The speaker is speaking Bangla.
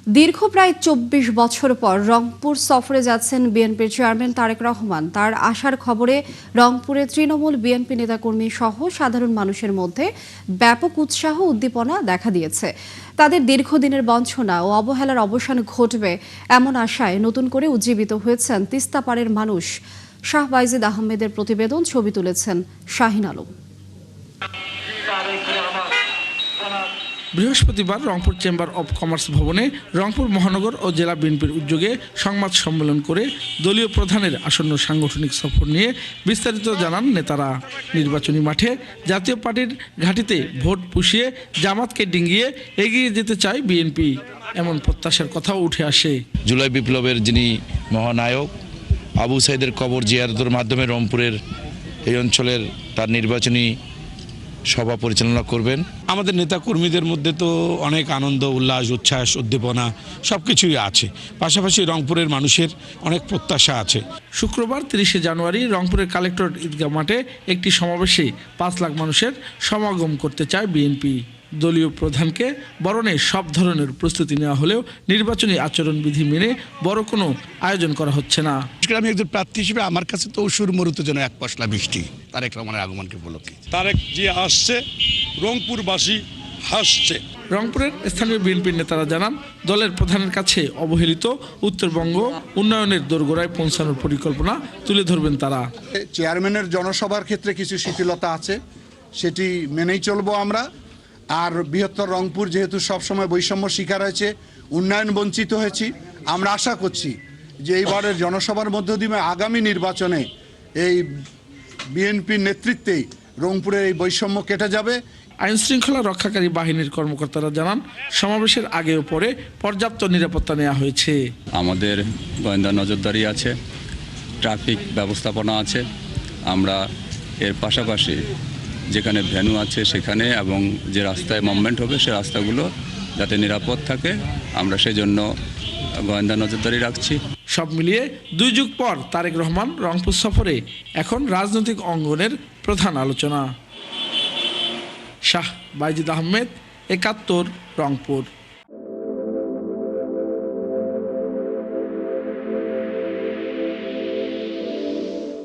দীর্ঘ প্রায় ২৪ বছর পর রংপুর সফরে যাচ্ছেন বিএনপির চেয়ারম্যান তারেক রহমান। তার আসার খবরে রংপুরে তৃণমূল বিএনপি নেতাকর্মী সহ সাধারণ মানুষের মধ্যে ব্যাপক উৎসাহ উদ্দীপনা দেখা দিয়েছে। তাদের দীর্ঘদিনের বঞ্চনা ও অবহেলার অবসান ঘটবে এমন আশায় নতুন করে উজ্জীবিত হয়েছেন তিস্তাপাড়ের মানুষ। শাহবাইজিদ আহমেদের প্রতিবেদন, ছবি তুলেছেন শাহিন আলম। বৃহস্পতিবার রংপুর চেম্বার অব কমার্স ভবনে রংপুর মহানগর ও জেলা বিএনপির উদ্যোগে সংবাদ সম্মেলন করে দলীয় প্রধানের আসন্ন সাংগঠনিক সফর নিয়ে বিস্তারিত জানান নেতারা। নির্বাচনী মাঠে জাতীয় পার্টির ঘাঁটিতে ভোট পুষিয়ে জামাতকে ডিঙ্গিয়ে এগিয়ে যেতে চায় বিএনপি, এমন প্রত্যাশার কথাও উঠে আসে। জুলাই বিপ্লবের যিনি মহানায়ক আবু সাইদের কবর জিয়ারতের মাধ্যমে রংপুরের এই অঞ্চলের তার নির্বাচনী সভা পরিচালনা করবেন। আমাদের নেতা কর্মীদের মধ্যে তো অনেক আনন্দ, উল্লাস, উচ্ছ্বাস, উদ্দীপনা সবকিছুই আছে। পাশাপাশি রংপুরের মানুষের অনেক প্রত্যাশা আছে। শুক্রবার ৩০শে জানুয়ারি রংপুরের কালেক্টরেট ঈদগাহ মাঠে একটি সমাবেশে ৫ লাখ মানুষের সমাগম করতে চায় বিএনপি। দলীয় প্রধানকে বরণে সব ধরনের প্রস্তুতি নেওয়া হলেও নির্বাচনী আচরণবিধি মেনে বড় কোনো আয়োজন করা হচ্ছে না। আমি একজন প্রার্থী হিসেবে আমার কাছে তো সুর মরুত যেন এক পশলা বৃষ্টি তারেক রহমানের আগমনকে উপলক্ষে। তারেক জি আসছে, রংপুরবাসী হাসছে। রংপুরের স্থানীয় বিএনপির নেতারা জানান, দলের প্রধানের কাছে অবহেলিত উত্তরবঙ্গ উন্নয়নের দোরগোড়ায় পৌঁছানোর পরিকল্পনা তুলে ধরবেন তারা। চেয়ারম্যানের জনসভার ক্ষেত্রে কিছু শিথিলতা আছে, সেটি মেনেই চলবো আমরা। আর বৃহত্তর রংপুর যেহেতু সবসময় বৈষম্য শিকার হয়েছে, উন্নয়ন বঞ্চিত হয়েছি, আমরা আশা করছি যে এইবারের জনসভার মধ্য দিয়ে আগামী নির্বাচনে এই বিএনপির নেতৃত্বেই রংপুরের এই বৈষম্য কেটে যাবে। আইন শৃঙ্খলা রক্ষাকারী বাহিনীর কর্মকর্তারা জানান, সমাবেশের আগে ও পরে পর্যাপ্ত নিরাপত্তা নেওয়া হয়েছে। আমাদের গোয়েন্দা নজরদারি আছে, ট্রাফিক ব্যবস্থাপনা আছে। আমরা এর পাশাপাশি যেখানে ভেন্যু আছে সেখানে এবং যে রাস্তায় মুভমেন্ট হবে সে রাস্তাগুলো যাতে নিরাপদ থাকে, আমরা সেই জন্য গোয়েন্দা নজরদারি রাখছি। সব মিলিয়ে ২ যুগ পর তারেক রহমান রংপুর সফরে এখন রাজনৈতিক অঙ্গনের প্রধান আলোচনা। শাহবাইজিদ আহমেদ, ৭১, রংপুর।